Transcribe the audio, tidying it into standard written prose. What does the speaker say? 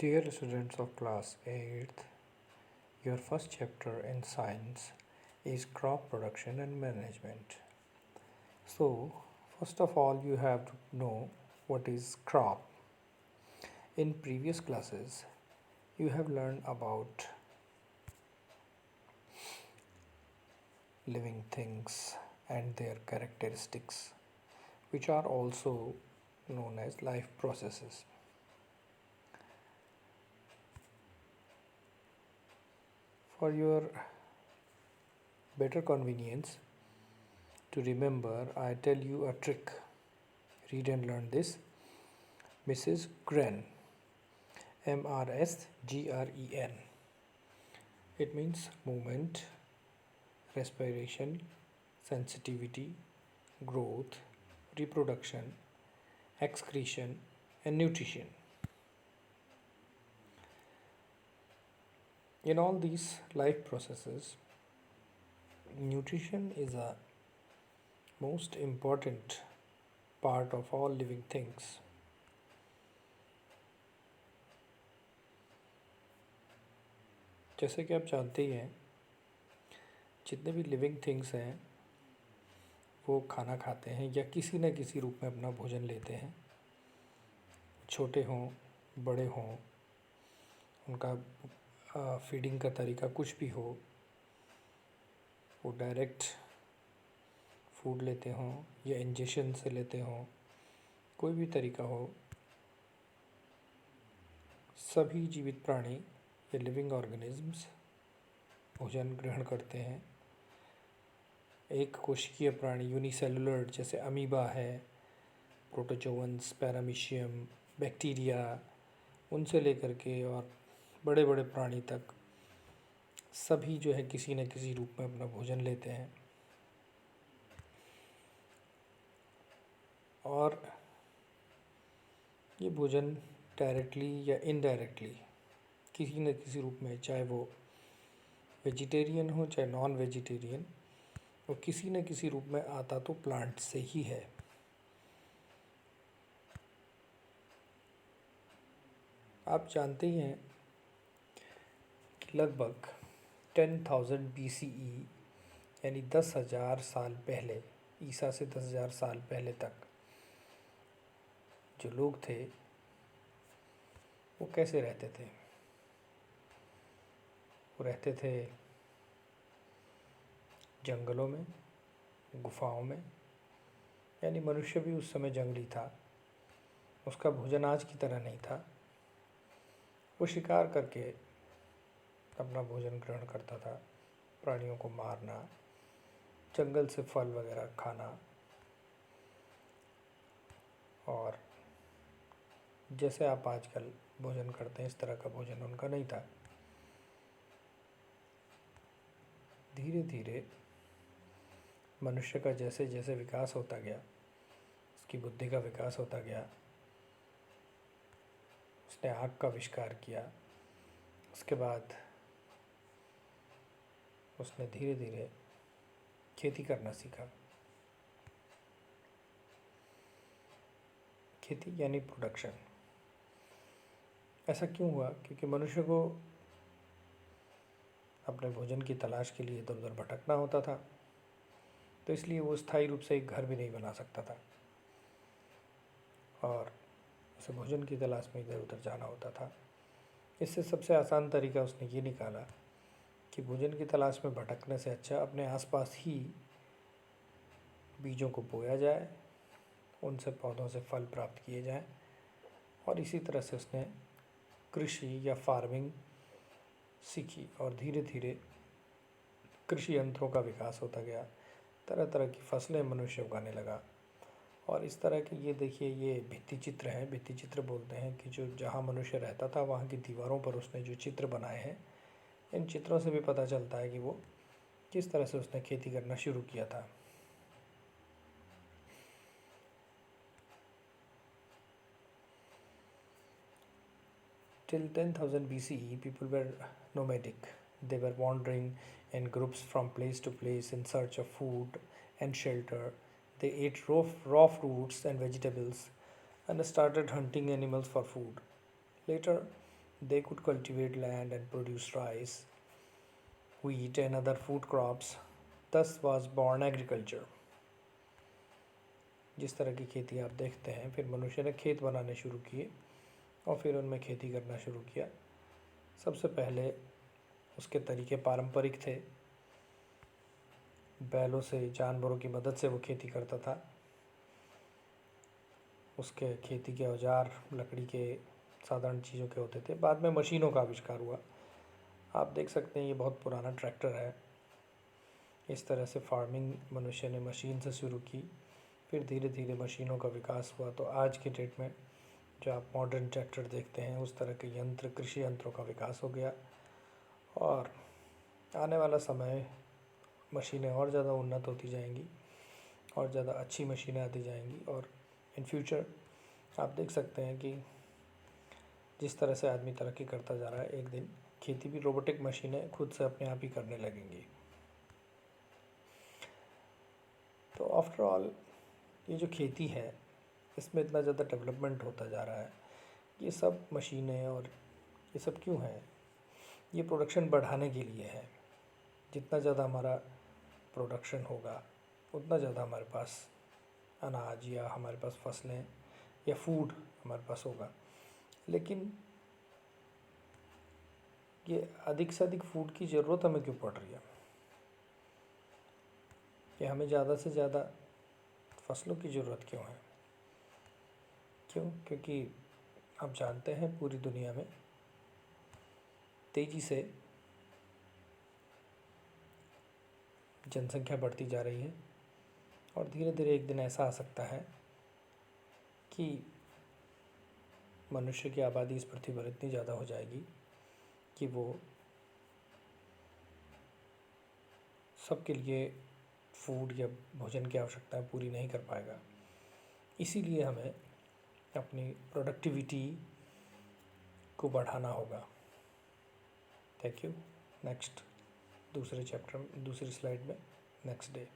Dear students of class 8th, your first chapter in science is crop production and management. So, first of all, you have to know what is crop. In previous classes, you have learned about living things and their characteristics, which are also known as life processes. For your better convenience to remember, I tell you a trick. Read and learn this. Mrs. Gren, MRSGREN. It means movement, respiration, sensitivity, growth, reproduction, excretion, and nutrition. In all these life processes, nutrition is a most important part of all living things. जैसे कि आप जानते ही हैं, जितने भी living things हैं वो खाना खाते हैं या किसी न किसी रूप में अपना भोजन लेते हैं। छोटे हों, बड़े हों, उनका फीडिंग का तरीका कुछ भी हो, वो डायरेक्ट फूड लेते हों या इंजेक्शन से लेते हों, कोई भी तरीका हो, सभी जीवित प्राणी या लिविंग ऑर्गेनिजम्स भोजन ग्रहण करते हैं। एक कोशिकीय प्राणी यूनिसेलुलर जैसे अमीबा है, प्रोटोजोअन्स, पैरामीशियम, बैक्टीरिया, उनसे लेकर के और बड़े बड़े प्राणी तक सभी जो है किसी न किसी रूप में अपना भोजन लेते हैं। और ये भोजन डायरेक्टली या इनडायरेक्टली किसी न किसी रूप में, चाहे वो वेजिटेरियन हो चाहे नॉन वेजिटेरियन, वो किसी न किसी रूप में आता तो प्लांट से ही है। आप जानते ही हैं कि लगभग 10,000 BCE यानी 10,000 साल पहले, ईसा से 10,000 साल पहले तक जो लोग थे वो कैसे रहते थे। वो रहते थे जंगलों में, गुफाओं में, यानी मनुष्य भी उस समय जंगली था। उसका भोजन आज की तरह नहीं था। वो शिकार करके अपना भोजन ग्रहण करता था, प्राणियों को मारना, जंगल से फल वगैरह खाना, और जैसे आप आजकल भोजन करते हैं इस तरह का भोजन उनका नहीं था। धीरे धीरे मनुष्य का जैसे जैसे विकास होता गया, उसकी बुद्धि का विकास होता गया, उसने आग का आविष्कार किया। उसके बाद उसने धीरे धीरे खेती करना सीखा। खेती यानी प्रोडक्शन। ऐसा क्यों हुआ? क्योंकि मनुष्य को अपने भोजन की तलाश के लिए इधर उधर भटकना होता था, तो इसलिए वो स्थायी रूप से एक घर भी नहीं बना सकता था और उसे भोजन की तलाश में इधर उधर जाना होता था। इससे सबसे आसान तरीका उसने ये निकाला कि भोजन की तलाश में भटकने से अच्छा अपने आसपास ही बीजों को बोया जाए, उनसे पौधों से फल प्राप्त किए जाएं, और इसी तरह से उसने कृषि या फार्मिंग सीखी और धीरे धीरे कृषि यंत्रों का विकास होता गया। तरह तरह की फसलें मनुष्य उगाने लगा। और इस तरह के, ये देखिए, ये भित्ति चित्र हैं। भित्ति चित्र बोलते हैं कि जो जहाँ मनुष्य रहता था वहाँ की दीवारों पर उसने जो चित्र बनाए हैं, इन चित्रों से भी पता चलता है कि वो किस तरह से उसने खेती करना शुरू किया था। Till 10,000 BCE, people were nomadic. They were wandering in groups from place to place in search of food and shelter. They ate raw fruits and vegetables and started hunting animals for food. Later, they could cultivate land and produce rice, wheat and other food crops. Thus was born agriculture. जिस तरह की खेती आप देखते हैं, फिर मनुष्य ने खेत बनाने शुरू किए और फिर उनमें खेती करना शुरू किया। सबसे पहले उसके तरीके पारंपरिक थे, बैलों से, जानवरों की मदद से वो खेती करता था। उसके खेती के औजार लकड़ी के साधारण चीज़ों के होते थे। बाद में मशीनों का आविष्कार हुआ। आप देख सकते हैं ये बहुत पुराना ट्रैक्टर है। इस तरह से फार्मिंग मनुष्य ने मशीन से शुरू की, फिर धीरे धीरे मशीनों का विकास हुआ। तो आज के डेट में जो आप मॉडर्न ट्रैक्टर देखते हैं, उस तरह के यंत्र, कृषि यंत्रों का विकास हो गया। और आने वाला समय मशीनें और ज़्यादा उन्नत होती जाएंगी और ज़्यादा अच्छी मशीनें आती जाएंगी। और इन फ्यूचर आप देख सकते हैं कि जिस तरह से आदमी तरक्की करता जा रहा है, एक दिन खेती भी रोबोटिक मशीनें खुद से अपने आप ही करने लगेंगी। तो आफ्टर ऑल ये जो खेती है, इसमें इतना ज़्यादा डेवलपमेंट होता जा रहा है। ये सब मशीनें और ये सब क्यों है? ये प्रोडक्शन बढ़ाने के लिए है। जितना ज़्यादा हमारा प्रोडक्शन होगा, उतना ज़्यादा हमारे पास अनाज या हमारे पास फसलें या फूड हमारे पास होगा। लेकिन ये अधिक से अधिक फूड की ज़रूरत हमें क्यों पड़ रही है? कि हमें ज़्यादा से ज़्यादा फसलों की ज़रूरत क्यों है? क्यों? क्योंकि आप जानते हैं पूरी दुनिया में तेज़ी से जनसंख्या बढ़ती जा रही है और धीरे धीरे एक दिन ऐसा आ सकता है कि मनुष्य की आबादी इस पृथ्वी पर इतनी ज़्यादा हो जाएगी कि वो सबके लिए फूड या भोजन की आवश्यकताएं पूरी नहीं कर पाएगा। इसीलिए हमें अपनी प्रोडक्टिविटी को बढ़ाना होगा। Thank you. नेक्स्ट दूसरे चैप्टर, दूसरी स्लाइड में नेक्स्ट डे।